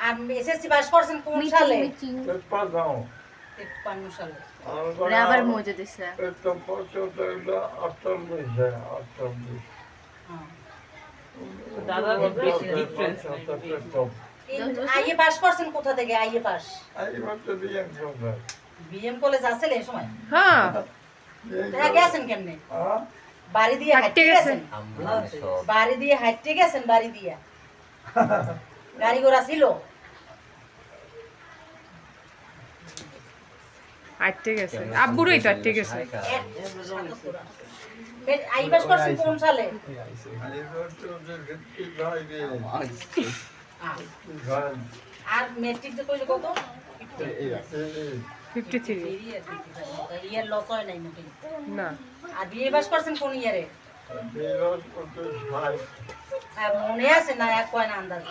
আর SSC pass করছেন কোন সালে? 53 সালে। আবার মজা দিছে। দাদার বেশি ডিফারেন্স আইএ পাস করছেন কোথা থেকে? আইএ পাস বিএম কলেজ আছে এই সময়? হ্যাঁ তারা গেছেন কেমনে? বাড়ি দিয়ে হাঁটতে গেছেন? বাড়ি দিয়ে হাঁটতে গেছেন? বাড়ি দিয়ে গাড়ি ঘোড়া ছিল? আটতে গেছে আব্বুরই তো আটতে গেছে। আইএ পাস করছেন কোন সালে? আর মেট্রিক যে কইলে কত? 53 ইয়ার লস হয় নাই মোটেই। না আর বিএ পাস করছেন কোন ইয়ারে? মনে আছে না এক কয় না আন্দাজ?